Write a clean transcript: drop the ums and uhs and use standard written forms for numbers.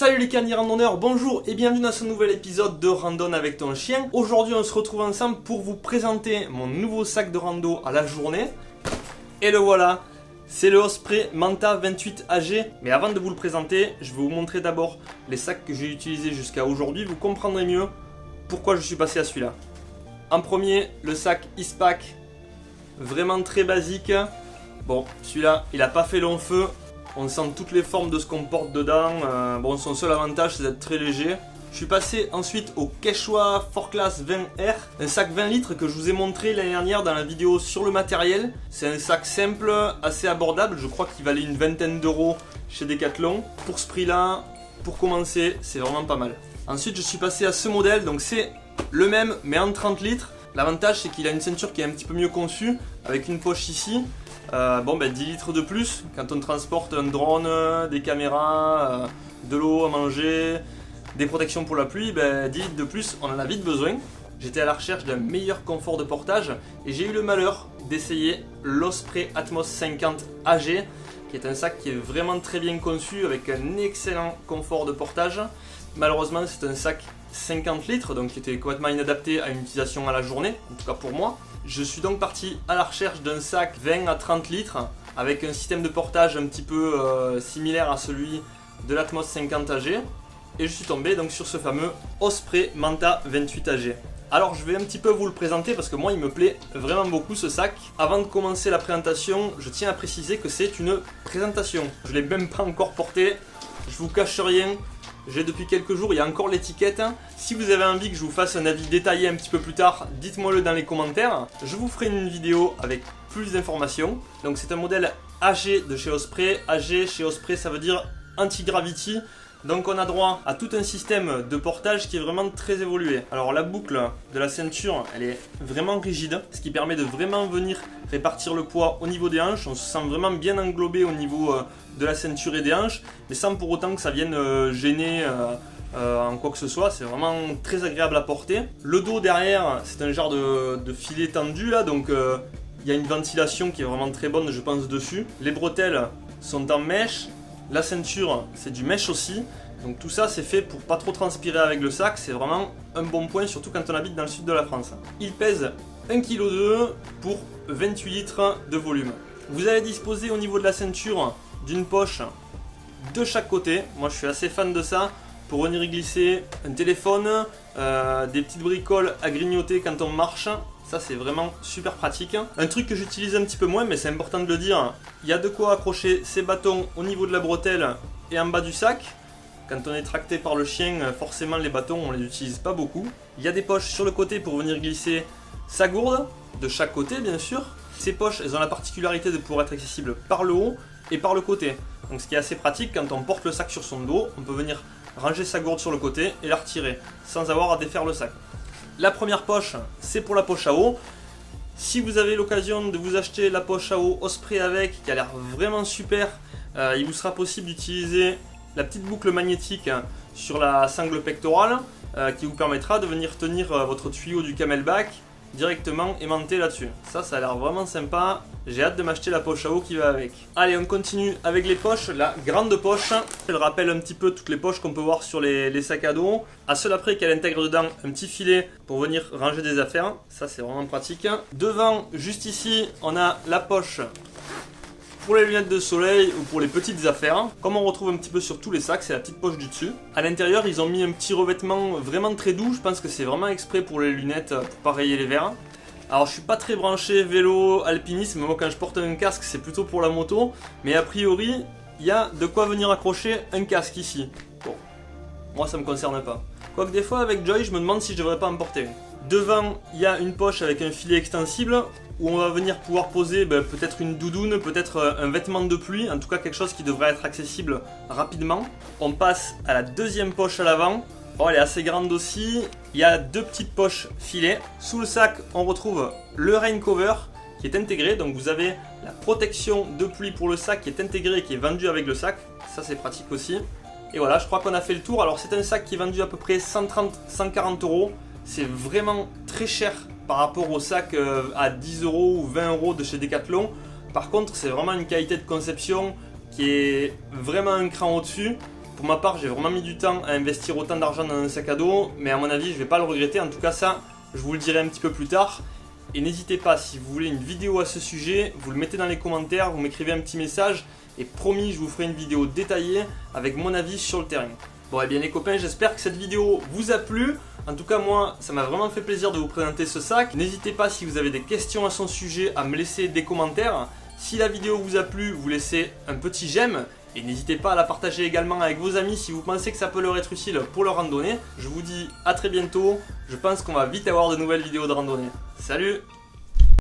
Salut les canins randonneurs, bonjour et bienvenue dans ce nouvel épisode de Randonne avec ton chien. Aujourd'hui on se retrouve ensemble pour vous présenter mon nouveau sac de rando à la journée. Et le voilà, c'est le Osprey Manta 28 AG. Mais avant de vous le présenter, je vais vous montrer d'abord les sacs que j'ai utilisés jusqu'à aujourd'hui. Vous comprendrez mieux pourquoi je suis passé à celui-là. En premier, le sac Eastpak, vraiment très basique. Bon, celui-là, il n'a pas fait long feu. On sent toutes les formes de ce qu'on porte dedans. Bon, son seul avantage, c'est d'être très léger. Je suis passé ensuite au Quechua 4Class 20R, un sac 20 litres que je vous ai montré l'année dernière dans la vidéo sur le matériel. C'est un sac simple, assez abordable. Je crois qu'il valait une vingtaine d'euros chez Decathlon. Pour ce prix-là, pour commencer, c'est vraiment pas mal. Ensuite, je suis passé à ce modèle. Donc, c'est le même, mais en 30 litres. L'avantage, c'est qu'il a une ceinture qui est un petit peu mieux conçue, avec une poche ici. 10 litres de plus quand on transporte un drone, des caméras, de l'eau à manger, des protections pour la pluie, 10 litres de plus, on en a vite besoin. J'étais à la recherche d'un meilleur confort de portage et j'ai eu le malheur d'essayer l'Osprey Atmos 50 AG, qui est un sac qui est vraiment très bien conçu avec un excellent confort de portage. Malheureusement, c'est un sac 50 litres, donc qui était complètement inadapté à une utilisation à la journée, en tout cas pour moi. Je suis donc parti à la recherche d'un sac 20 à 30 litres avec un système de portage un petit peu similaire à celui de l'Atmos 50 AG et je suis tombé donc sur ce fameux Osprey Manta 28 AG. Alors je vais un petit peu vous le présenter parce que moi il me plaît vraiment beaucoup ce sac. Avant de commencer la présentation, je tiens à préciser que c'est une présentation. Je ne l'ai même pas encore porté, je vous cache rien. J'ai depuis quelques jours, il y a encore l'étiquette. Si vous avez envie que je vous fasse un avis détaillé un petit peu plus tard, dites-moi le dans les commentaires. Je vous ferai une vidéo avec plus d'informations. Donc c'est un modèle AG de chez Osprey. AG chez Osprey, ça veut dire anti-gravity. Donc on a droit à tout un système de portage qui est vraiment très évolué. Alors la boucle de la ceinture, elle est vraiment rigide, ce qui permet de vraiment venir répartir le poids au niveau des hanches. On se sent vraiment bien englobé au niveau de la ceinture et des hanches, mais sans pour autant que ça vienne gêner en quoi que ce soit. C'est vraiment très agréable à porter. Le dos derrière, c'est un genre de filet tendu là, donc il y a une ventilation qui est vraiment très bonne, je pense, dessus. Les bretelles sont en mèche. La ceinture, c'est du mesh aussi. Donc tout ça, c'est fait pour pas trop transpirer avec le sac. C'est vraiment un bon point, surtout quand on habite dans le sud de la France. Il pèse 1,2 kg pour 28 litres de volume. Vous allez disposer au niveau de la ceinture d'une poche de chaque côté. Moi, je suis assez fan de ça. Pour venir y glisser un téléphone, des petites bricoles à grignoter quand on marche. Ça, c'est vraiment super pratique. Un truc que j'utilise un petit peu moins, mais c'est important de le dire, il y a de quoi accrocher ses bâtons au niveau de la bretelle et en bas du sac. Quand on est tracté par le chien, forcément les bâtons, on les utilise pas beaucoup. Il y a des poches sur le côté pour venir glisser sa gourde, de chaque côté bien sûr. Ces poches, elles ont la particularité de pouvoir être accessibles par le haut et par le côté. Donc ce qui est assez pratique, quand on porte le sac sur son dos, on peut venir ranger sa gourde sur le côté et la retirer, sans avoir à défaire le sac. La première poche, c'est pour la poche à eau. Si vous avez l'occasion de vous acheter la poche à eau Osprey avec, qui a l'air vraiment super, il vous sera possible d'utiliser la petite boucle magnétique sur la sangle pectorale qui vous permettra de venir tenir votre tuyau du camelback directement aimanté là-dessus. Ça a l'air vraiment sympa. J'ai hâte de m'acheter la poche à eau qui va avec. Allez, on continue avec les poches. La grande poche, elle rappelle un petit peu toutes les poches qu'on peut voir sur les sacs à dos. À cela près qu'elle intègre dedans un petit filet pour venir ranger des affaires. Ça, c'est vraiment pratique. Devant, juste ici, on a la poche pour les lunettes de soleil ou pour les petites affaires. Comme on retrouve un petit peu sur tous les sacs, c'est la petite poche du dessus. À l'intérieur, ils ont mis un petit revêtement vraiment très doux. Je pense que c'est vraiment exprès pour les lunettes, pour pas rayer les verres. Alors je suis pas très branché vélo, alpinisme, moi quand je porte un casque c'est plutôt pour la moto. Mais a priori, il y a de quoi venir accrocher un casque ici. Bon, moi ça me concerne pas. Quoique des fois avec Joy, je me demande si je devrais pas en porter une. Devant, il y a une poche avec un filet extensible où on va venir pouvoir poser peut-être une doudoune, peut-être un vêtement de pluie, en tout cas quelque chose qui devrait être accessible rapidement. On passe à la deuxième poche à l'avant. Oh, elle est assez grande aussi. Il y a deux petites poches filets. Sous le sac, on retrouve le rain cover qui est intégré. Donc vous avez la protection de pluie pour le sac qui est intégrée et qui est vendue avec le sac. Ça, c'est pratique aussi. Et voilà, je crois qu'on a fait le tour. Alors c'est un sac qui est vendu à peu près 130-140 euros. C'est vraiment très cher par rapport au sac à 10 euros ou 20 euros de chez Decathlon. Par contre, c'est vraiment une qualité de conception qui est vraiment un cran au-dessus. Pour ma part, j'ai vraiment mis du temps à investir autant d'argent dans un sac à dos, mais à mon avis, je vais pas le regretter. En tout cas, ça, je vous le dirai un petit peu plus tard. Et n'hésitez pas, si vous voulez une vidéo à ce sujet, vous le mettez dans les commentaires, vous m'écrivez un petit message et promis, je vous ferai une vidéo détaillée avec mon avis sur le terrain. Bon, et bien les copains, j'espère que cette vidéo vous a plu. En tout cas, moi, ça m'a vraiment fait plaisir de vous présenter ce sac. N'hésitez pas, si vous avez des questions à son sujet, à me laisser des commentaires. Si la vidéo vous a plu, vous laissez un petit j'aime. Et n'hésitez pas à la partager également avec vos amis si vous pensez que ça peut leur être utile pour leur randonnée. Je vous dis à très bientôt. Je pense qu'on va vite avoir de nouvelles vidéos de randonnée. Salut!